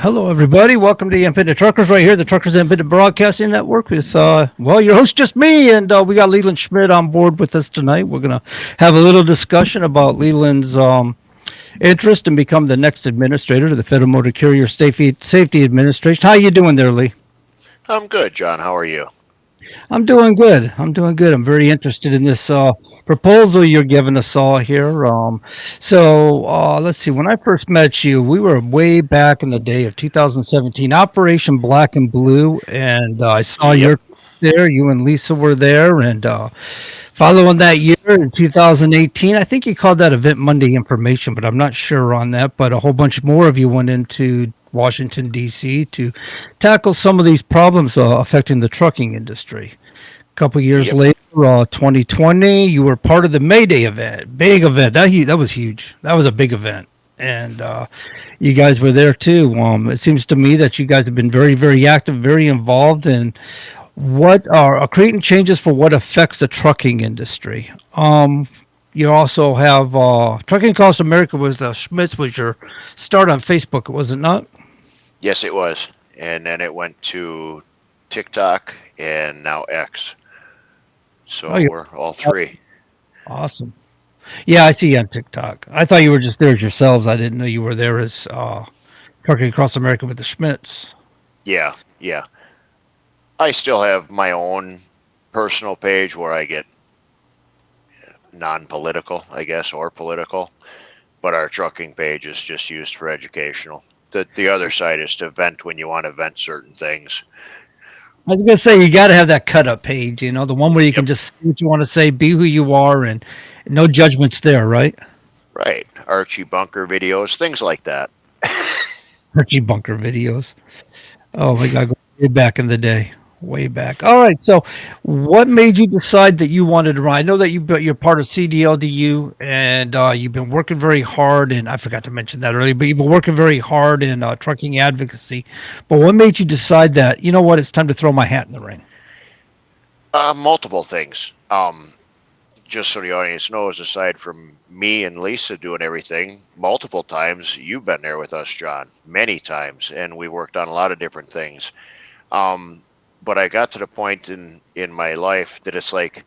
Hello, everybody. Welcome to the Independent Truckers right here, the Truckers Independent Broadcasting Network with, your host, just me. And we got Leland Schmitt on board with us tonight. We're going to have a little discussion about Leland's interest in become the next administrator to the Federal Motor Carrier Safety Administration. How you doing there, Lee? I'm good, John. How are you? I'm doing good. I'm doing good. I'm very interested in this proposal you're giving us all here. Let's see. When I first met you, we were way back in the day of 2017, Operation Black and Blue, and I saw Yep. your there. You and Lisa were there, and following that year in 2018, I think you called that Event Monday Information, but I'm not sure on that. But a whole bunch more of you went into Washington, D.C. to tackle some of these problems affecting the trucking industry. A couple years Yep. later, 2020, you were part of the May Day event, big event. That was huge. That was a big event, and you guys were there too. It seems to me that you guys have been very, very active, very involved in what are creating changes for what affects the trucking industry. You also have Trucking Across America was Schmitz was your start on Facebook, was it not? Yes, it was. And then it went to TikTok and now X. Oh, So you're we're all three. awesome. Yeah, I see you on TikTok. I thought you were just there as yourselves. I didn't know you were there as Trucking Across America with the Schmitz. Yeah, yeah. I still have my own personal page where I get non-political, I guess, or political. But our trucking page is just used for educational. The other side is to vent when you want to vent certain things. I was gonna say you got to have that cut up page, the one where you Yep. can just say what you want to say, be who you are, and no judgments there, right? Right. Archie Bunker videos, things like that. Archie Bunker videos. Oh my God, go way back in the day, way back. All right, so what made you decide that you wanted to run? I know that you're part of CDLDU, and you've been working very hard. And I forgot to mention that earlier, but you've been working very hard in trucking advocacy. But what made you decide that you know what, it's time to throw my hat in the ring? Multiple things. Just so the audience knows, aside from me and Lisa doing everything multiple times, you've been there with us, John, many times, and we worked on a lot of different things. Um, but I got to the point in my life that it's like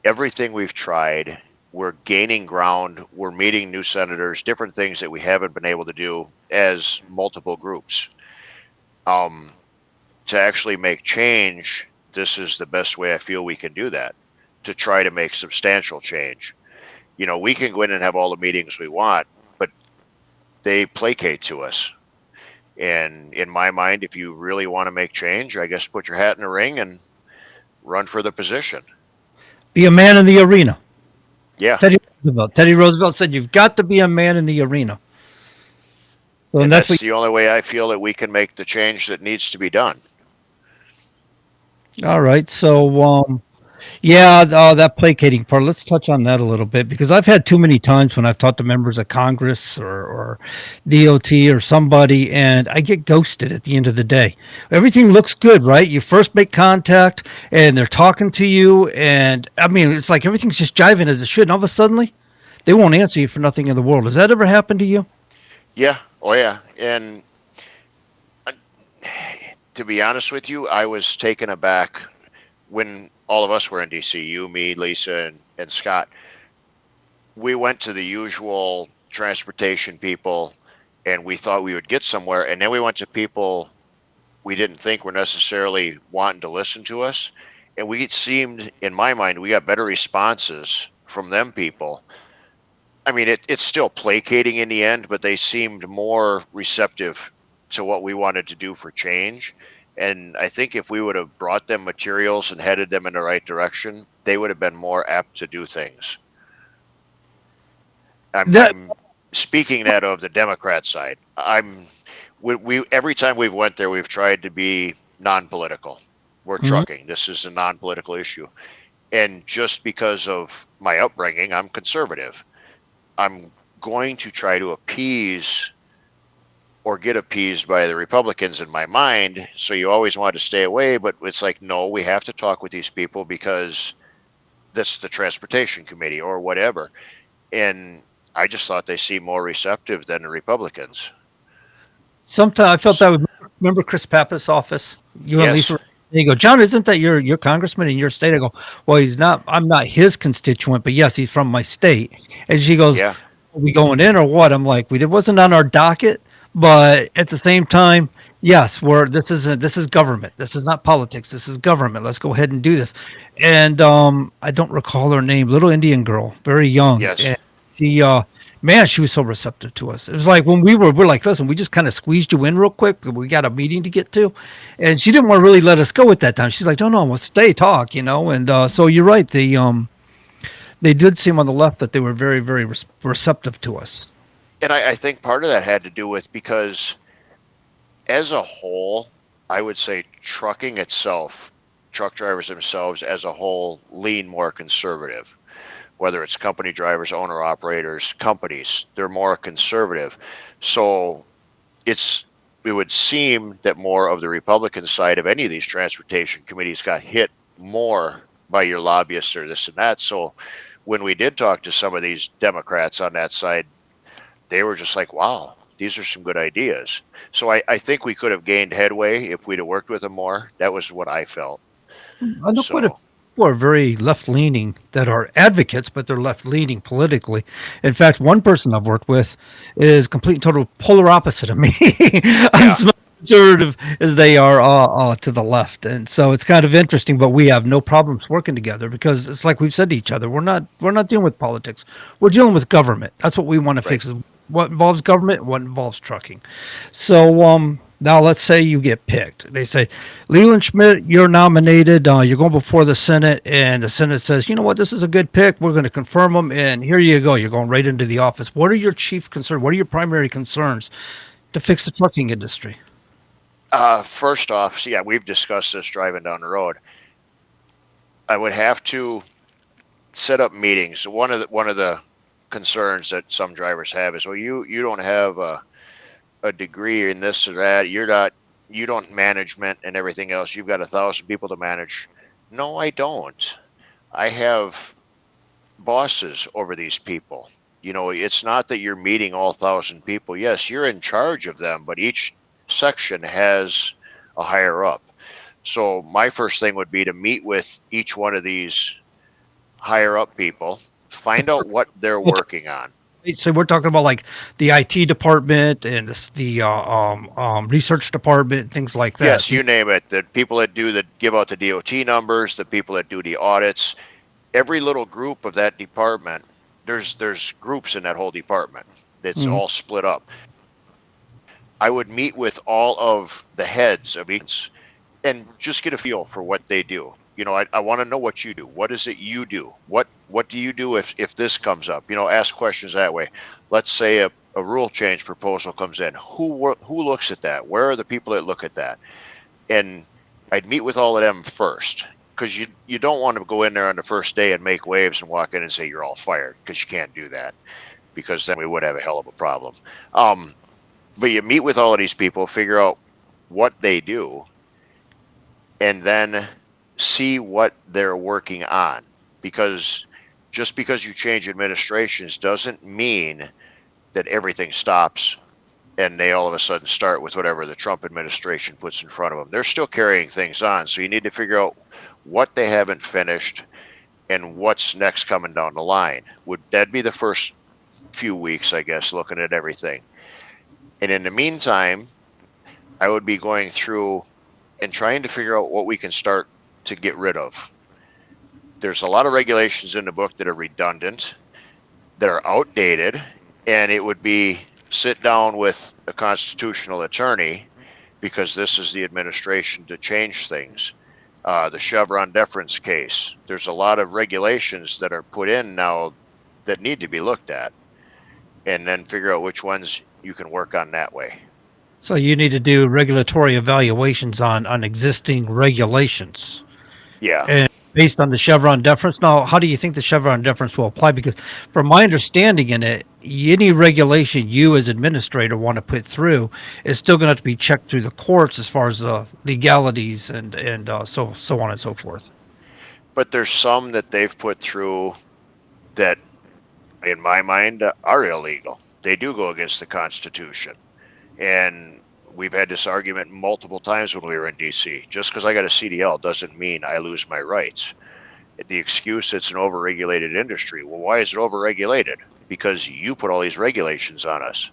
everything we've tried, we're gaining ground, we're meeting new senators, different things that we haven't been able to do as multiple groups. Um, to actually make change, this is the best way I feel we can do that to try to make substantial change. We can go in and have all the meetings we want, but they placate to us. And in my mind, if you really want to make change, I guess put your hat in the ring and run for the position. Be a man in the arena. Yeah. Teddy Roosevelt. Teddy Roosevelt said you've got to be a man in the arena. So, and And that's that's what. the only way I feel that we can make the change that needs to be done. All right, so yeah, that placating part. Let's touch on that a little bit because I've had too many times when I've talked to members of Congress or DOT or somebody, and I get ghosted at the end of the day. Everything looks good, right? You first make contact, and they're talking to you, and I mean, it's like everything's just jiving as it should. And all of a sudden, they won't answer you for nothing in the world. Has that ever happened to you? Yeah. Oh, yeah. And uh, to be honest with you, I was taken aback when all of us were in DC, you, me, Lisa, and Scott. We went to the usual transportation people and we thought we would get somewhere. And then we went to people we didn't think were necessarily wanting to listen to us. And we seemed, in my mind, we got better responses from them people. I mean, it's still placating in the end, but they seemed more receptive to what we wanted to do for change. And I think if we would have brought them materials and headed them in the right direction, they would have been more apt to do things. That I'm speaking that of the Democrat side. We every time we've went there, we've tried to be non-political. We're Mhm. trucking. This is a non-political issue, and just because of my upbringing, I'm conservative. I'm going to try to appease or get appeased by the Republicans in my mind. So you always want to stay away, but it's like, no, we have to talk with these people because that's the transportation committee or whatever. And I just thought they seemed more receptive than the Republicans. Sometimes I felt that. Remember Chris Pappas' office? You and Lisa. Yes. Were- They go, John, isn't that your congressman in your state? I go, well, he's not. I'm not his constituent, but yes, he's from my state. And she goes, Yeah. are we going in or what? I'm like, it wasn't on our docket, but at the same time, yes, this is government. This is not politics. This is government. Let's go ahead and do this. And I don't recall her name, little Indian girl, very young, Yes. and she man, she was so receptive to us. It was like when we're like, listen, we just kind of squeezed you in real quick. We got a meeting to get to, and she didn't want to really let us go at that time. She's like, no, we'll stay, talk, And so you're right. They did seem on the left that they were very, very receptive to us. And I think part of that had to do with because as a whole, I would say trucking itself, truck drivers themselves as a whole lean more conservative. Whether it's company drivers, owner operators, companies, they're more conservative. So it would seem that more of the Republican side of any of these transportation committees got hit more by your lobbyists or this and that. So when we did talk to some of these Democrats on that side, they were just like, wow, these are some good ideas. So I think we could have gained headway if we'd have worked with them more. That was what I felt. I know quite a So, few people are very left leaning that are advocates, but they're left leaning politically. In fact, one person I've worked with is complete and total polar opposite of me. I'm yeah, so conservative as they are to the left, and so it's kind of interesting. But we have no problems working together because it's like we've said to each other, we're not dealing with politics. We're dealing with government. That's what we want to right. fix. Is what involves government, what involves trucking. So now let's say you get picked. They say, Leland Schmitt, you're nominated. You're going before the Senate, and the Senate says, you know what, this is a good pick. We're going to confirm them, and here you go. You're going right into the office. What are your chief concerns? What are your primary concerns to fix the trucking industry? First off, so yeah, we've discussed this driving down the road. I would have to set up meetings. One of the concerns that some drivers have is, well, you don't have a degree in this or that. You don't management and everything else. You've got 1,000 people to manage. No, I don't. I have bosses over these people. It's not that you're meeting all 1,000 people. Yes, you're in charge of them, but each section has a higher up. So my first thing would be to meet with each one of these higher up people, find out what they're working on. So we're talking about like the IT department and the research department, things like that. Yes, So, you name it. The people that give out the DOT numbers, the people that do the audits, every little group of that department, there's groups in that whole department. It's mhm. all split up. I would meet with all of the heads of each and just get a feel for what they do. I want to know what you do. What is it you do? What do you do if this comes up? Ask questions that way. Let's say a rule change proposal comes in. Who looks at that? Where are the people that look at that? And I'd meet with all of them first because you don't want to go in there on the first day and make waves and walk in and say you're all fired because you can't do that because then we would have a hell of a problem. Um, but you meet with all of these people, figure out what they do, and then see what they're working on. Because just because you change administrations doesn't mean that everything stops and they all of a sudden start with whatever the Trump administration puts in front of them. They're still carrying things on. So you need to figure out what they haven't finished and what's next coming down the line. Would that be the first few weeks, I guess, looking at everything? And in the meantime, I would be going through and trying to figure out what we can start to get rid of. There's a lot of regulations in the book that are redundant, that are outdated, and it would be sit down with a constitutional attorney because this is the administration to change things. The Chevron deference case, there's a lot of regulations that are put in now that need to be looked at, and then figure out which ones you can work on that way. So you need to do regulatory evaluations on existing regulations. Yeah. And based on the Chevron deference. Now, how do you think the Chevron deference will apply? Because from my understanding in it, any regulation you as administrator want to put through is still going to have to be checked through the courts as far as the legalities and so on and so forth. But there's some that they've put through that, in my mind, are illegal. They do go against the Constitution. And We've had this argument multiple times when we were in DC. Just because I got a CDL doesn't mean I lose my rights. The excuse it's an overregulated industry. Well, why is it overregulated? Because you put all these regulations on us.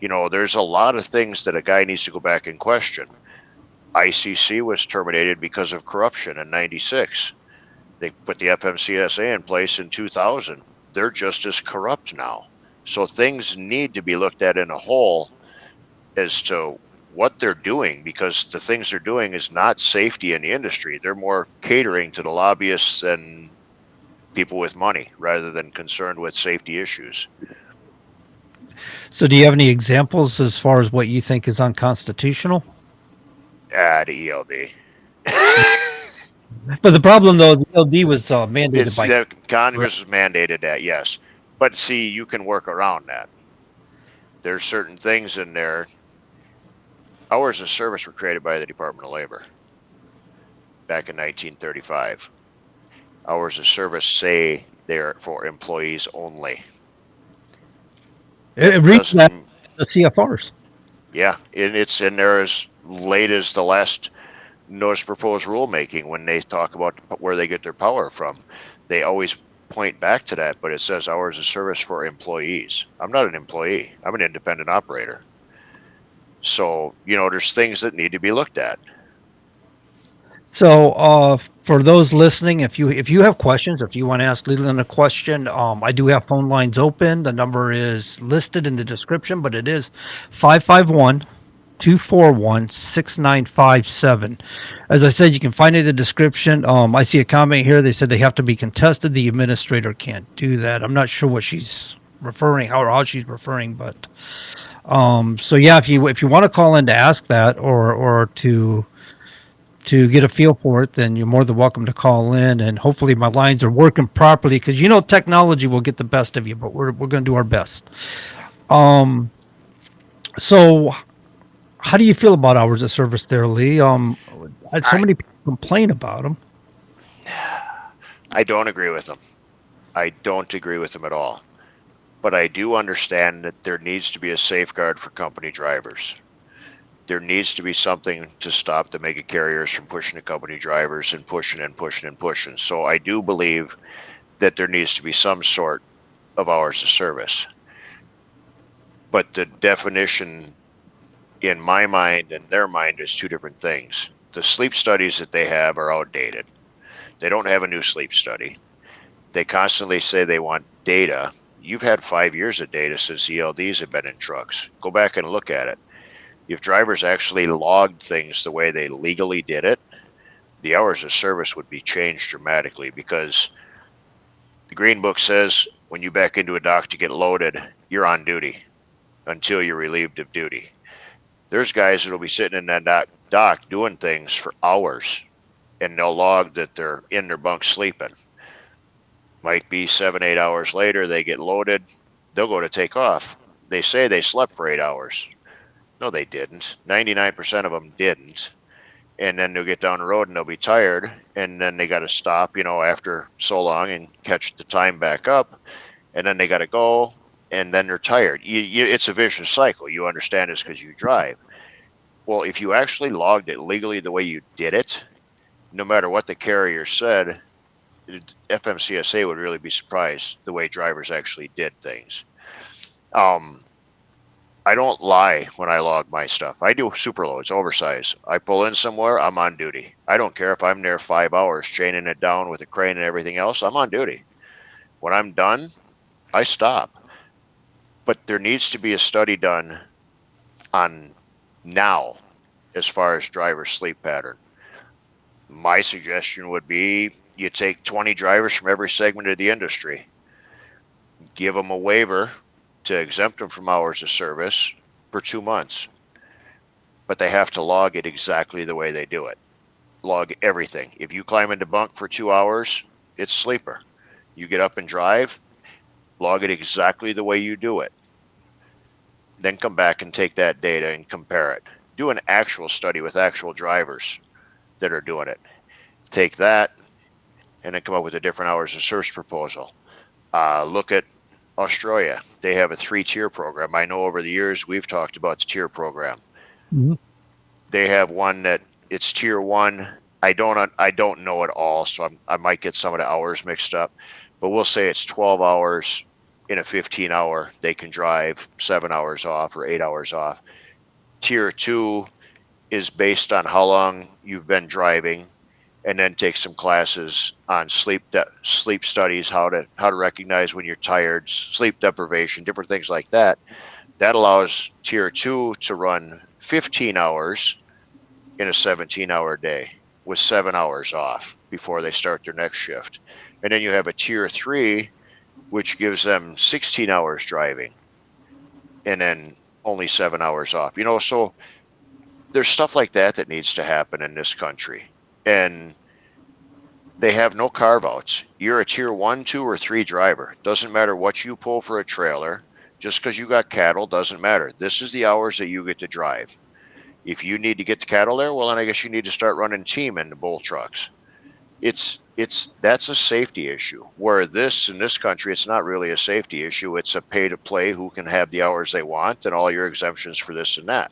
There's a lot of things that a guy needs to go back and question. ICC was terminated because of corruption in '96. They put the FMCSA in place in 2000. They're just as corrupt now. So things need to be looked at in a whole as to what they're doing, because the things they're doing is not safety in the industry. They're more catering to the lobbyists and people with money rather than concerned with safety issues. So, do you have any examples as far as what you think is unconstitutional? The ELD. But the problem, though, the LD was mandated by. Congress has mandated that, yes. But see, you can work around that. There's certain things in there. Hours of service were created by the Department of Labor back in 1935. Hours of service say they're for employees only. It reads that the CFRs. Yeah, and it's in there as late as the last notice proposed rulemaking when they talk about where they get their power from. They always point back to that, but it says hours of service for employees. I'm not an employee. I'm an independent operator. So, there's things that need to be looked at. So, for those listening, if you have questions, if you want to ask Leland a question, I do have phone lines open. The number is listed in the description, but it is 551-241-6957. As I said, you can find it in the description. I see a comment here. They said they have to be contested. The administrator can't do that. I'm not sure what she's referring, how she's referring, but so yeah, if you want to call in to ask that or to get a feel for it, then you're more than welcome to call in, and hopefully my lines are working properly, because technology will get the best of you, but we're going to do our best. So how do you feel about hours of service there, Lee? Many people complain about them. I don't agree with them. I don't agree with them at all. But I do understand that there needs to be a safeguard for company drivers. There needs to be something to stop the mega carriers from pushing the company drivers and pushing and pushing and pushing. So I do believe that there needs to be some sort of hours of service. But the definition in my mind and their mind is two different things. The sleep studies that they have are outdated. They don't have a new sleep study. They constantly say they want data. You've had 5 years of data since ELDs have been in trucks. Go back and look at it. If drivers actually logged things the way they legally did it, the hours of service would be changed dramatically, because the Green Book says when you back into a dock to get loaded, you're on duty until you're relieved of duty. There's guys that'll be sitting in that dock doing things for hours, and they'll log that they're in their bunk sleeping. Might be 7-8 hours later, they get loaded, they'll go to take off. They say they slept for 8 hours. No, they didn't. 99% of them didn't. And then they'll get down the road and they'll be tired, and then they got to stop, after so long, and catch the time back up, and then they got to go, and then they're tired. It's a vicious cycle. You understand this because you drive. Well, if you actually logged it legally the way you did it, no matter what the carrier said, FMCSA would really be surprised the way drivers actually did things. I don't lie when I log my stuff. I do superloads, oversize. I pull in somewhere, I'm on duty. I don't care if I'm there 5 hours chaining it down with a crane and everything else, I'm on duty. When I'm done, I stop. But there needs to be a study done on now as far as driver sleep pattern. My suggestion would be you take 20 drivers from every segment of the industry, give them a waiver to exempt them from hours of service for 2 months. But they have to log it exactly the way they do it. Log everything. If you climb into bunk for 2 hours, it's sleeper. You get up and drive, log it exactly the way you do it. Then come back and take that data and compare it. Do an actual study with actual drivers that are doing it. Take that and then come up with a different hours of service proposal. Look at Australia. They have a 3-tier program. I know over the years we've talked about the tier program. Mm-hmm. They have one that it's tier one. I don't know it all, so I might get some of the hours mixed up. But we'll say it's 12 hours in a 15-hour. They can drive 7 hours off or 8 hours off. Tier two is based on how long you've been driving, and then take some classes on sleep studies, how to recognize when you're tired, sleep deprivation, different things like that. That allows tier two to run 15 hours in a 17-hour day with 7 hours off before they start their next shift. And then you have a tier three, which gives them 16 hours driving and then only 7 hours off. So there's stuff like that that needs to happen in this country. And they have no carve outs. You're a tier one, two, or three driver. Doesn't matter what you pull for a trailer. Just because you got cattle doesn't matter. This is the hours that you get to drive. If you need to get the cattle there, well, then I guess you need to start running team in the bull trucks. That's a safety issue. Where in this country, it's not really a safety issue. It's a pay to play, who can have the hours they want and all your exemptions for this and that.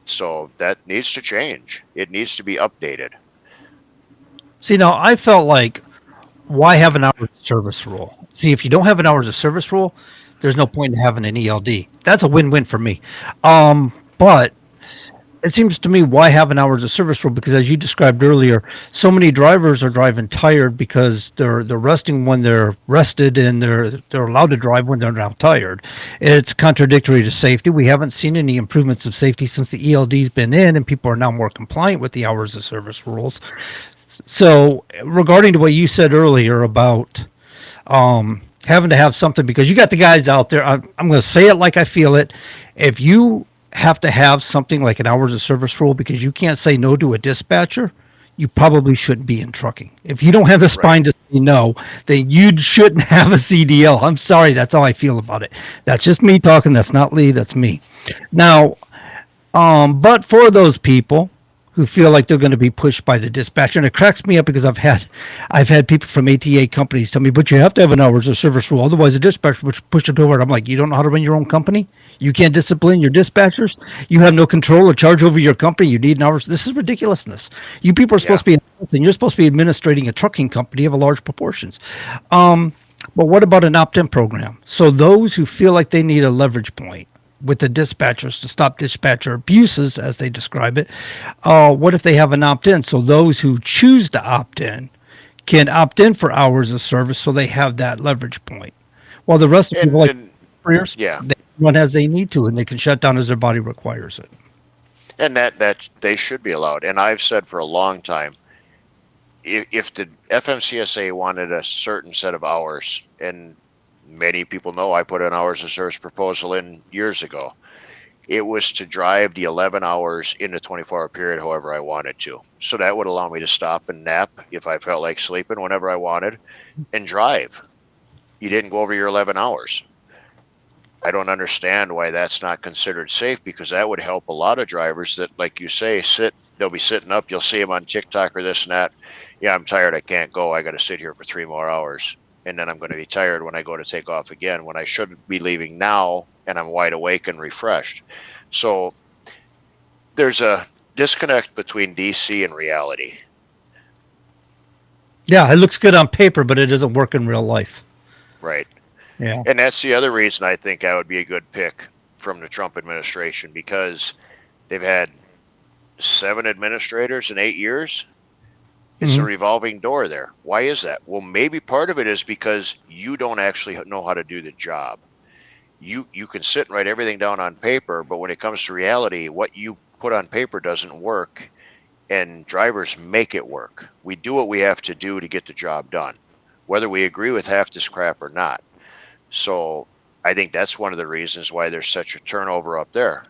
So that needs to change. It needs to be updated. See, now I felt like, why have an hours of service rule? See, if you don't have an hours of service rule, there's no point in having an ELD. That's a win-win for me. But it seems to me, why have an hours of service rule? Because as you described earlier, so many drivers are driving tired because they're resting when they're rested, and they're allowed to drive when they're not tired. It's contradictory to safety. We haven't seen any improvements of safety since the ELD's been in, and people are now more compliant with the hours of service rules. So, regarding to what you said earlier about having to have something, because you got the guys out there, I'm going to say it like I feel it. If you have to have something like an hours of service rule because you can't say no to a dispatcher, you probably shouldn't be in trucking. If you don't have the spine to say no, then you shouldn't have a CDL. I'm sorry, that's how I feel about it. That's just me talking. That's not Lee. That's me. Now, but for those people who feel like they're going to be pushed by the dispatcher, and it cracks me up because I've had people from ATA companies tell me, but you have to have an hours of service rule, otherwise the dispatcher would push it over. I'm like, you don't know how to run your own company? You can't discipline your dispatchers? You have no control or charge over your company? You need an hours? This is ridiculousness. You people are supposed to be, and you're supposed to be administrating a trucking company of a large proportions. But what about an opt-in program? So those who feel like they need a leverage point with the dispatchers to stop dispatcher abuses, as they describe it, what if they have an opt-in? So those who choose to opt in can opt in for hours of service, so they have that leverage point. While the rest of people, like careers, they run as they need to, and they can shut down as their body requires it. And that they should be allowed. And I've said for a long time, if the FMCSA wanted a certain set of hours, and many people know I put an hours of service proposal in years ago, it was to drive the 11 hours in the 24-hour period however I wanted to. So that would allow me to stop and nap if I felt like sleeping whenever I wanted, and drive. You didn't go over your 11 hours. I don't understand why that's not considered safe, because that would help a lot of drivers that, like you say, they'll be sitting up, you'll see them on TikTok or this and that. Yeah, I'm tired, I can't go, I got to sit here for 3 more hours. And then I'm going to be tired when I go to take off again, when I should be leaving now and I'm wide awake and refreshed. So there's a disconnect between DC and reality. Yeah, it looks good on paper, but it doesn't work in real life. Right. Yeah. And that's the other reason I think I would be a good pick from the Trump administration, because they've had 7 administrators in 8 years. It's a revolving door there. Why is that? Well, maybe part of it is because you don't actually know how to do the job. You can sit and write everything down on paper, but when it comes to reality, what you put on paper doesn't work, and drivers make it work. We do what we have to do to get the job done, whether we agree with half this crap or not. So I think that's one of the reasons why there's such a turnover up there.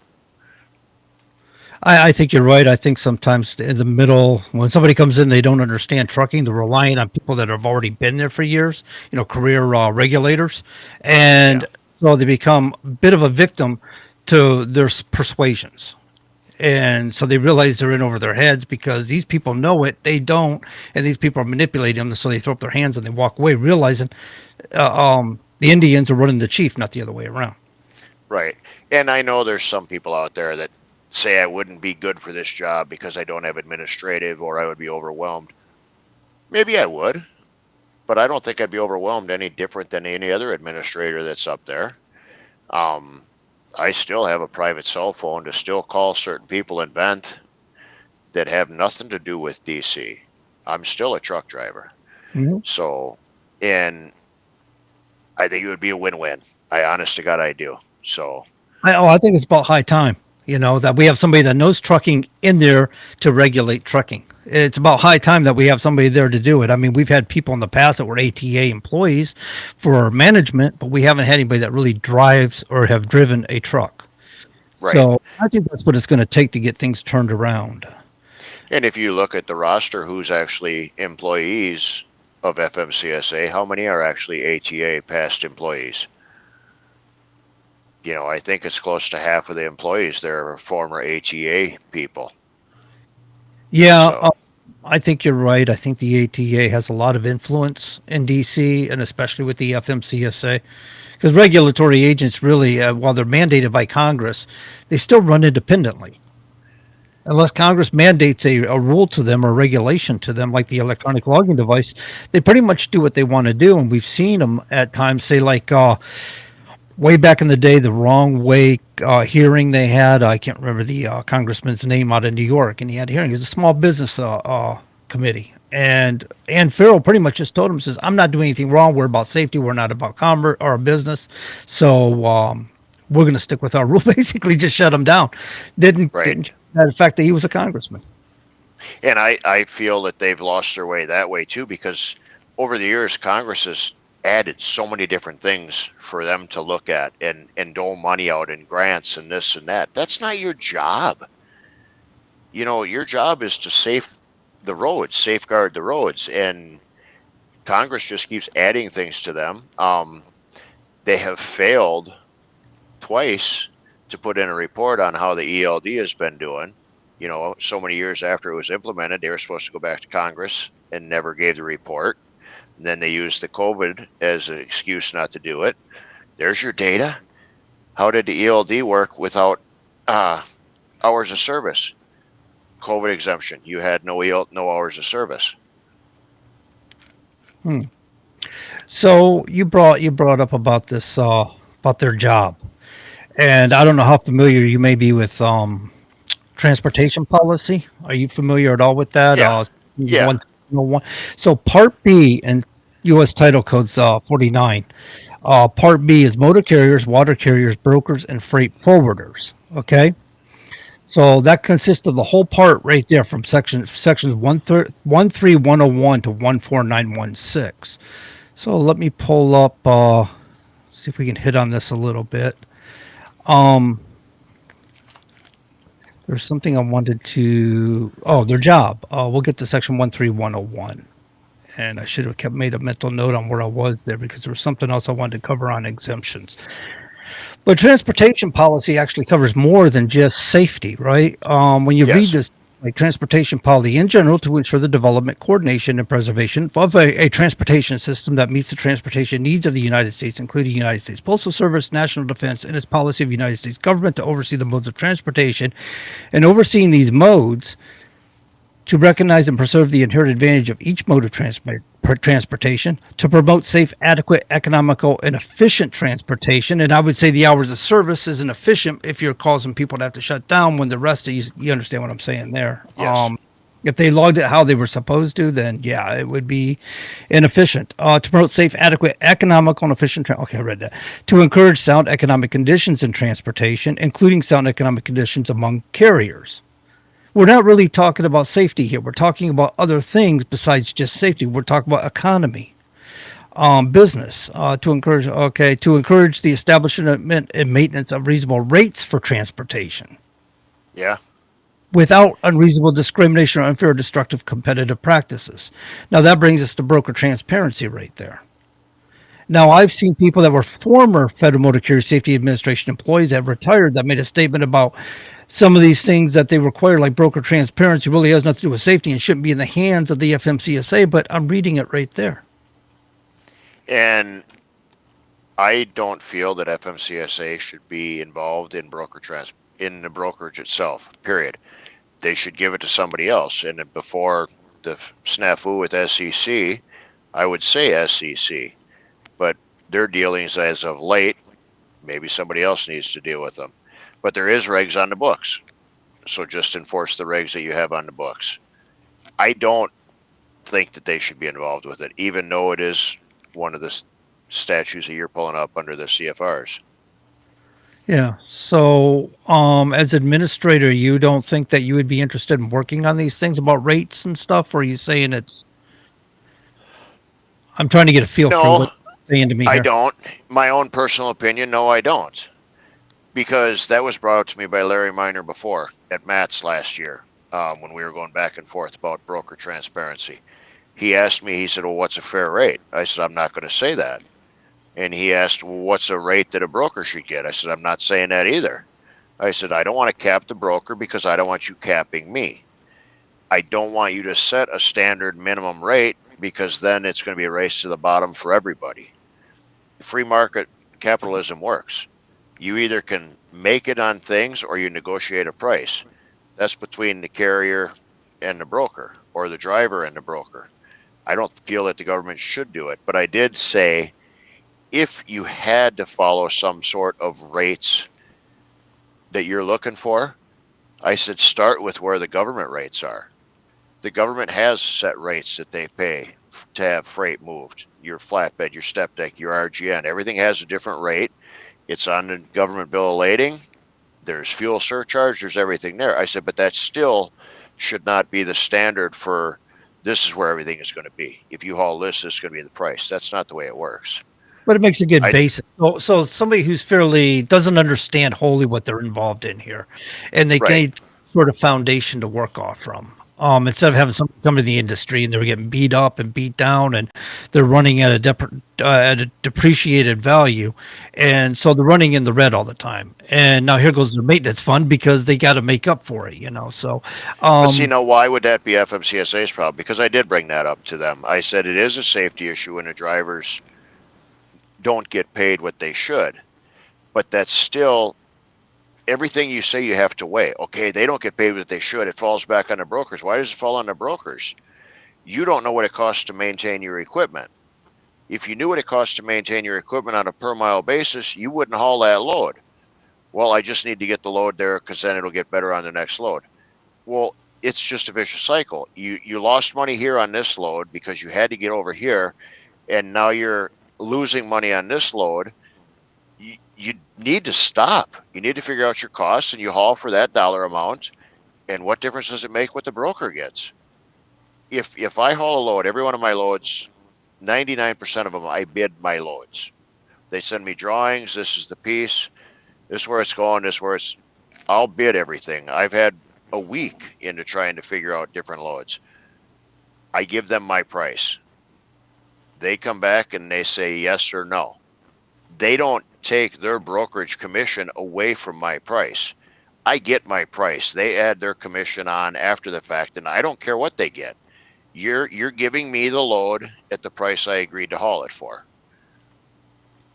I think you're right. I think sometimes in the middle, when somebody comes in, they don't understand trucking. They're relying on people that have already been there for years, career regulators. And so they become a bit of a victim to their persuasions. And so they realize they're in over their heads because these people know it, they don't. And these people are manipulating them. So they throw up their hands and they walk away, realizing the Indians are running the chief, not the other way around. Right. And I know there's some people out there that say I wouldn't be good for this job because I don't have administrative or I would be overwhelmed. Maybe I would, but I don't think I'd be overwhelmed any different than any other administrator that's up there. Um, I still have a private cell phone to still call certain people and vent that have nothing to do with DC. I'm still a truck driver. Mhm. So, and I think it would be a win-win. I honest to God, I do. So, I think it's about high time, that we have somebody that knows trucking in there to regulate trucking. It's about high time that we have somebody there to do it. I mean, we've had people in the past that were ATA employees for management, but we haven't had anybody that really drives or have driven a truck. right. So I think that's what it's going to take to get things turned around. And if you look at the roster, who's actually employees of FMCSA, how many are actually ATA past employees? I think it's close to half of the employees there are former ATA people. Yeah, So, I think you're right. I think the ATA has a lot of influence in DC, and especially with the FMCSA, because regulatory agents really, while they're mandated by Congress, they still run independently. Unless Congress mandates a rule to them or regulation to them, like the electronic logging device, they pretty much do what they want to do. And we've seen them at times say, like, way back in the day, the wrong way hearing they had. I can't remember the congressman's name out of New York, and he had a hearing. It was a small business committee. And Ann Farrell pretty much just told him, says, I'm not doing anything wrong. We're about safety. We're not about commerce or business. So we're going to stick with our rule. Basically, just shut him down. Didn't right. the fact that he was a congressman. And I feel that they've lost their way that way too, because over the years, Congress has added so many different things for them to look at and dole money out in grants and this and that. That's not your job. Your job is to safeguard the roads, and Congress just keeps adding things to them. They have failed twice to put in a report on how the ELD has been doing. So many years after it was implemented, they were supposed to go back to Congress and never gave the report. And then they used the COVID as an excuse not to do it. There's your data. How did the ELD work without hours of service? COVID exemption. You had no hours of service. So you brought up about this about their job, and I don't know how familiar you may be with transportation policy. Are you familiar at all with that? Yeah, yeah, 101. So Part B in U.S. Title Codes 49. Part B is motor carriers, water carriers, brokers, and freight forwarders. Okay, so that consists of the whole part right there from sections 13101 to 14916. So let me pull up. See if we can hit on this a little bit. Um, There's something I wanted to. Oh, their job. We'll get to section 13101. And I should have made a mental note on where I was there because there was something else I wanted to cover on exemptions. But transportation policy actually covers more than just safety, right? When you read yes, this, like transportation policy in general, to ensure the development, coordination, and preservation of a transportation system that meets the transportation needs of the United States, including United States Postal Service, national defense, and its policy of the United States government to oversee the modes of transportation, and overseeing these modes to recognize and preserve the inherent advantage of each mode of transportation, to promote safe, adequate, economical, and efficient transportation. And I would say the hours of service isn't efficient if you're causing people to have to shut down when the rest of you understand what I'm saying there. yes. If they logged it how they were supposed to, then yeah, it would be inefficient. To promote safe, adequate, economical, and efficient. Okay, I read that. To encourage sound economic conditions in transportation, including sound economic conditions among carriers. We're not really talking about safety here. We're talking about other things besides just safety. We're talking about economy, business, to encourage the establishment and maintenance of reasonable rates for transportation Yeah, without unreasonable discrimination or unfair or destructive competitive practices. Now that brings us to broker transparency right there. Now, I've seen people that were former Federal Motor Carrier Safety Administration employees that have retired that made a statement about some of these things that they require, like broker transparency, really has nothing to do with safety and shouldn't be in the hands of the FMCSA, but I'm reading it right there. and I don't feel that FMCSA should be involved in in the brokerage itself, period. They should give it to somebody else. And before the snafu with SEC, I would say SEC, but their dealings as of late, maybe somebody else needs to deal with them. But there is regs on the books, so just enforce the regs that you have on the books. I don't think that they should be involved with it, even though it is one of the statutes that you're pulling up under the CFRs. Yeah. So, as administrator, you don't think that you would be interested in working on these things about rates and stuff, or are you saying it's? I'm trying to get a feel for No, what you're saying to me I here. don't. My own personal opinion, no, I don't. Because that was brought up to me by Larry Miner before at Matt's last year when we were going back and forth about broker transparency. He asked me, he said, well, what's a fair rate? I said, I'm not going to say that. And he asked, well, what's a rate that a broker should get? I said, I'm not saying that either. I said, I don't want to cap the broker because I don't want you capping me. I don't want you to set a standard minimum rate because then it's going to be a race to the bottom for everybody. Free market capitalism works. You either can make it on things or you negotiate a price. That's between the carrier and the broker, or the driver and the broker. I don't feel that the government should do it, but I did say if you had to follow some sort of rates that you're looking for, I said start with where the government rates are. The government has set rates that they pay to have freight moved. Your flatbed, your step deck, your RGN, everything has a different rate. It's on the government bill of lading. There's fuel surcharge. There's everything there. I said, but that still should not be the standard for this is where everything is going to be. If you haul this is going to be the price. That's not the way it works. But it makes a good I basis. So somebody who's fairly doesn't understand wholly what they're involved in here, and they right. need sort of foundation to work off from. Instead of having somebody come to the industry and they're getting beat up and beat down, and they're running at at a depreciated value, and so they're running in the red all the time. And now here goes the maintenance fund because they got to make up for it, you know. So, But see, um, now why would that be FMCSA's problem? Because I did bring that up to them. I said it is a safety issue when the drivers don't get paid what they should. But that's still everything you say you have to weigh. Okay, they don't get paid what they should. It falls back on the brokers. Why does it fall on the brokers? You don't know what it costs to maintain your equipment. If you knew what it costs to maintain your equipment on a per mile basis, you wouldn't haul that load. Well, I just need to get the load there because then it'll get better on the next load. Well, it's just a vicious cycle. You lost money here on this load because you had to get over here, and now you're losing money on this load. You need to stop. You need to figure out your costs and you haul for that dollar amount. And what difference does it make what the broker gets? If I haul a load, every one of my loads, 99% of them, I bid my loads. They send me drawings. This is the piece. This is where it's going. This is where it's. I'll bid everything. I've had a week into trying to figure out different loads. I give them my price. They come back and they say yes or no. They don't take their brokerage commission away from my price. I get my price. They add their commission on after the fact, and I don't care what they get. You're giving me the load at the price I agreed to haul it for.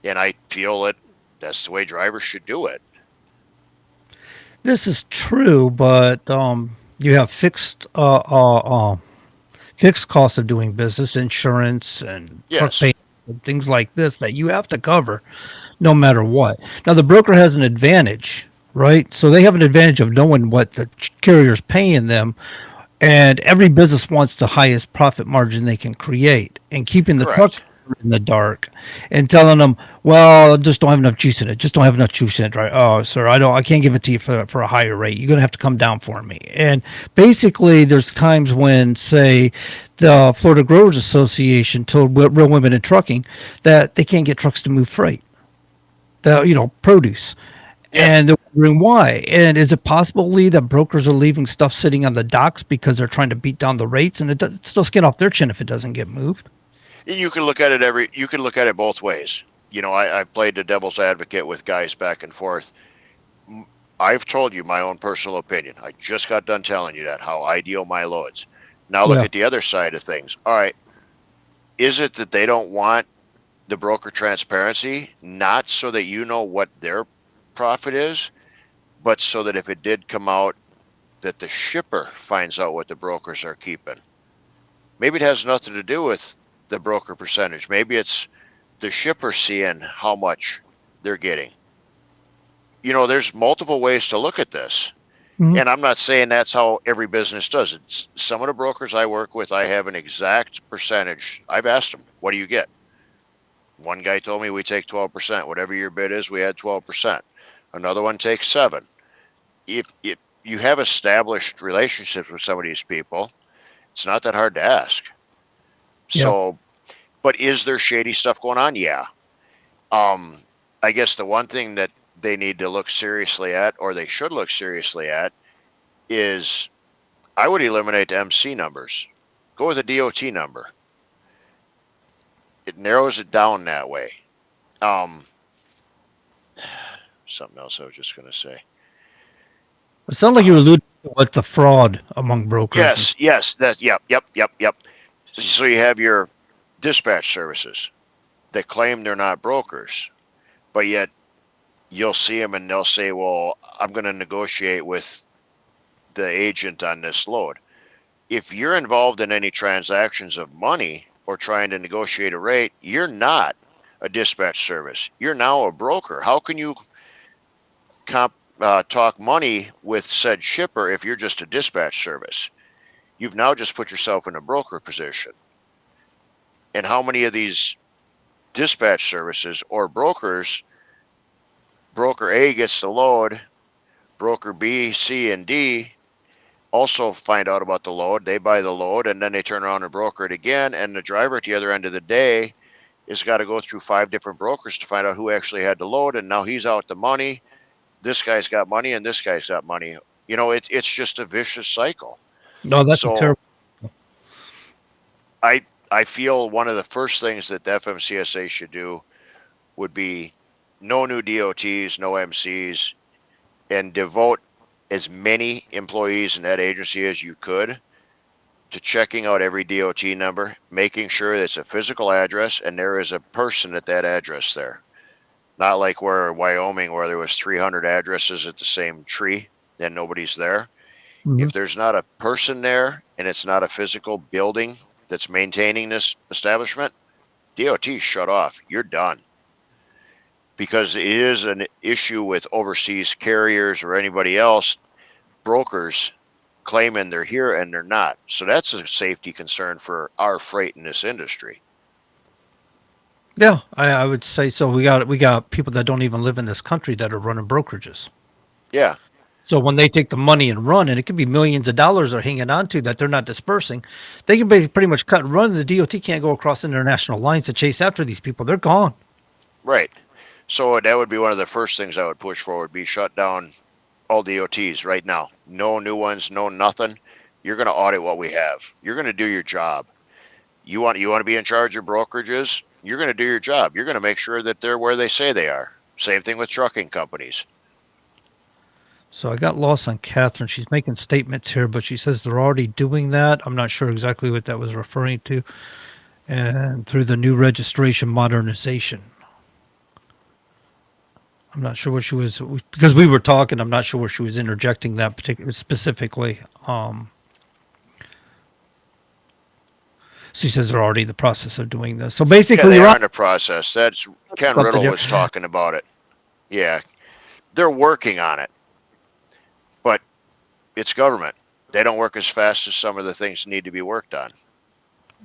And I feel that that's the way drivers should do it. this is true, but you have fixed costs of doing business, insurance and truck Yes, payments and things like this that you have to cover no matter what. Now the broker has an advantage, right? So they have an advantage of knowing what the carrier's paying them, and every business wants the highest profit margin they can create, and keeping the truck correct. in the dark and telling them, well, I just don't have enough juice in it, just don't have enough juice in it, right? Oh, sir, I can't give it to you for a higher rate, you're going to have to come down for me. And basically there's times when, say, the Florida Growers Association told Real Women in Trucking that they can't get trucks to move freight, produce. Yeah. And they're wondering why. And is it possible, Lee, that brokers are leaving stuff sitting on the docks because they're trying to beat down the rates, and it's still skin off their chin if it doesn't get moved? You can look at it you can look at it both ways. I played the devil's advocate with guys back and forth. I've told you my own personal opinion. I just got done telling you that, how I deal my loads. Now look Yeah. at the other side of things. All right. Is it that they don't want the broker transparency? Not so that you know what their profit is, but so that if it did come out, that the shipper finds out what the brokers are keeping. Maybe it has nothing to do with the broker percentage. Maybe it's the shipper seeing how much they're getting. There's multiple ways to look at this. Mhm. And I'm not saying that's how every business does it. Some of the brokers I work with, I have an exact percentage. I've asked them, what do you get? One guy told me we take 12%. Whatever your bid is, we add 12%. Another one takes 7. If you have established relationships with some of these people, it's not that hard to ask. Yeah. So, but is there shady stuff going on? Yeah. I guess the one thing that they need to look seriously at, or they should look seriously at, is I would eliminate the MC numbers. Go with a DOT number. It narrows it down that way. Um, Something else I was just going to say. It sounded like you alluded to what the fraud among brokers. Yes. Yep. So you have your dispatch services that claim they're not brokers, but yet you'll see them and they'll say, well, I'm going to negotiate with the agent on this load. If you're involved in any transactions of money or trying to negotiate a rate, you're not a dispatch service. You're now a broker. How can you talk money with said shipper if you're just a dispatch service? You've now just put yourself in a broker position. And how many of these dispatch services or brokers, broker A gets the load, broker B, C, and D also find out about the load. They buy the load, and then they turn around and broker it again. And the driver at the other end of the day has got to go through 5 different brokers to find out who actually had the load. And now he's out the money. This guy's got money, and this guy's got money. It's just a vicious cycle. No, that's a So terrible. I feel one of the first things that the FMCSA should do would be no new DOTs, no MCs, and devote as many employees in that agency as you could to checking out every DOT number, making sure it's a physical address and there is a person at that address there. Not like where Wyoming, where there was 300 addresses at the same tree and nobody's there. Mhm. If there's not a person there and it's not a physical building that's maintaining this establishment, DOT shut off. You're done. Because it is an issue with overseas carriers or anybody else, brokers claiming they're here and they're not. So that's a safety concern for our freight in this industry. Yeah, I would say so. We got people that don't even live in this country that are running brokerages. Yeah, So when they take the money and run, and it could be millions of dollars they're hanging on to that they're not dispersing, they can pretty much cut and run. The DOT can't go across international lines to chase after these people. They're gone. right. So that would be one of the first things I would push for would be shut down all DOTs right now. No new ones, no nothing. You're going to audit what we have. You're going to do your job. You want to be in charge of brokerages? You're going to do your job. You're going to make sure that they're where they say they are. Same thing with trucking companies. So I got lost on Catherine. She's making statements here, but she says they're already doing that. I'm not sure exactly what that was referring to. And through the new registration modernization. I'm not sure what she was because we were talking. I'm not sure where she was interjecting that particular specifically. She says they're already in the process of doing this. So Yeah, basically, they you're are on in the process. That's Ken something Riddle here. was talking about it. Yeah, they're working on it, but it's government. They don't work as fast as some of the things need to be worked on.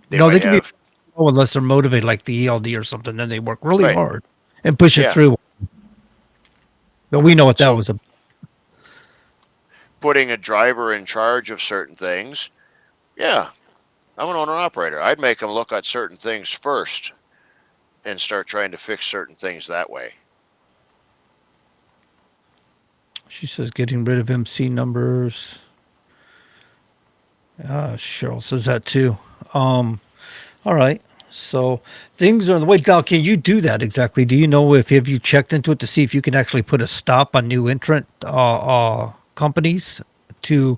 They No, might they can be have slow unless they're motivated, like the ELD or something. Then they work really right. hard and push it Yeah. through. But we know what that So was. putting a driver in charge of certain things, yeah, I'm an owner operator. I'd make them look at certain things first and start trying to fix certain things that way. She says getting rid of MC numbers. Cheryl says that too. All right. So things are on the way. Now, can you do that exactly? Do you know if have you checked into it to see if you can actually put a stop on new entrant companies to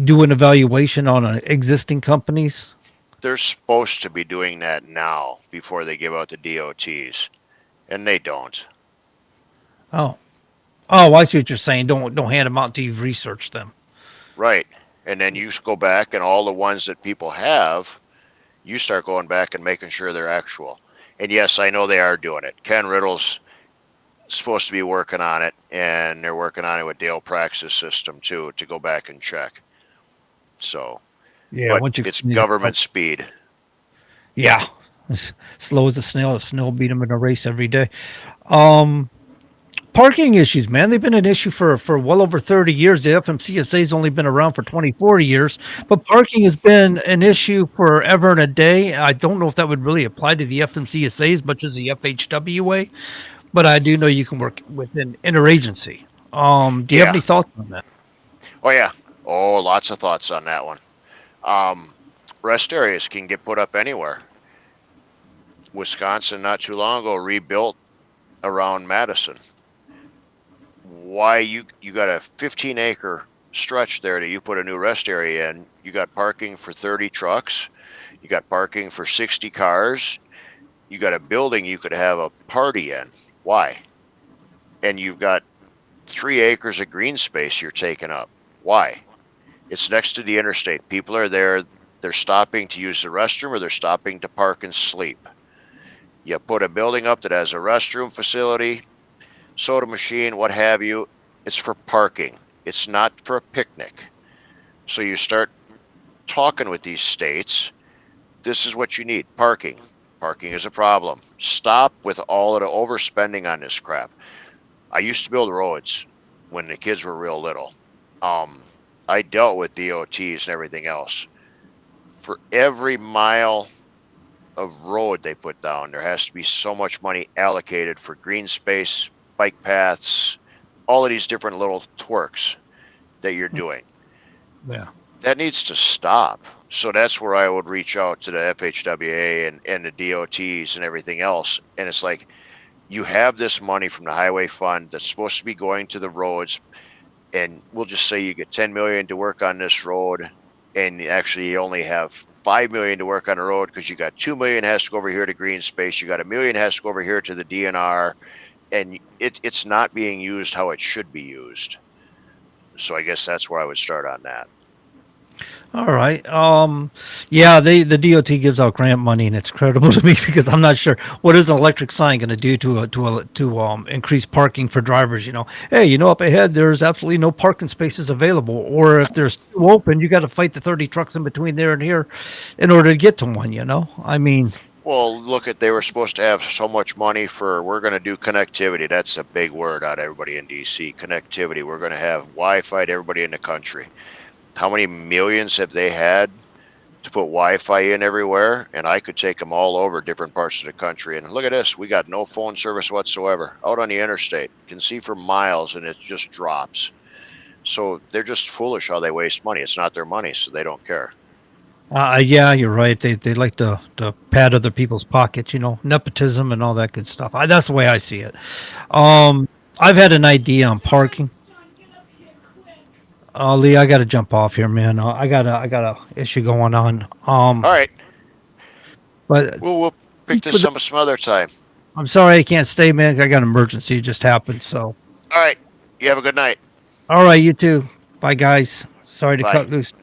do an evaluation on existing companies? They're supposed to be doing that now before they give out the DOTs, and they don't. Oh, Oh, I see what you're saying. Don't hand them out until you've researched them. Right. And then you go back and all the ones that people have, you start going back and making sure they're actual. And yes, I know they are doing it. Ken Riddle's supposed to be working on it, and they're working on it with Dale Praxis system too to go back and check. So, Yeah, but once you it's need government speed. yeah, as slow as a snail. A snail beat them in a race every day. Um, Parking issues, man, they've been an issue for well over 30 years. The FMCSA has only been around for 24 years, but parking has been an issue forever and a day. I don't know if that would really apply to the FMCSA as much as the FHWA, but I do know you can work within interagency. Do you have Yeah. any thoughts on that? Oh yeah. Oh, lots of thoughts on that one. Um, Rest areas can get put up anywhere. Wisconsin, not too long ago, rebuilt around Madison. Why you got a 15-acre stretch there that you put a new rest area in? You got parking for 30 trucks. You got parking for 60 cars. You got a building you could have a party in. Why? And you've got 3 acres of green space you're taking up. Why? It's next to the interstate. People are there. They're stopping to use the restroom or they're stopping to park and sleep. You put a building up that has a restroom facility, soda machine, what have you. It's for parking. It's not for a picnic. So you start talking with these states. This is what you need, parking. Parking is a problem. Stop with all of the overspending on this crap. I used to build roads when the kids were real little. Um, I dealt with DOTs and everything else. For every mile of road they put down, there has to be so much money allocated for green space, bike paths, all of these different little twerks that you're doing. Yeah. That needs to stop. So that's where I would reach out to the FHWA and the DOTs and everything else. And it's like, you have this money from the highway fund that's supposed to be going to the roads, and we'll just say you get 10 million to work on this road, and actually you only have 5 million to work on the road because you got 2 million has to go over here to green space, you got 1 million has to go over here to the DNR, and it's not being used how it should be used. So I guess that's where I would start on that. All right. Yeah, the DOT gives out grant money, and it's credible to me because I'm not sure what is an electric sign going to do to increase parking for drivers. Hey, up ahead there's absolutely no parking spaces available, or if there's two open, you got to fight the 30 trucks in between there and here in order to get to one. I mean, Well, look at they were supposed to have so much money for we're going to do connectivity. That's a big word out of everybody in DC. Connectivity. We're going to have Wi-Fi to everybody in the country. How many millions have they had to put Wi-Fi in everywhere? And I could take them all over different parts of the country. And look at this. We got no phone service whatsoever out on the interstate. You can see for miles and it just drops. So they're just foolish how they waste money. It's not their money, so they don't care. yeah, you're right. They like to pad other people's pockets. Nepotism and all that good stuff. That's the way I see it. I've had an idea on parking. Lee, I got to jump off here, man. I got a issue going on. All right. But We'll pick for this the, up some other time. I'm sorry I can't stay, man. I got an emergency. It just happened. So, All right. You have a good night. all right, you too. Bye, guys. Sorry to Bye. cut loose.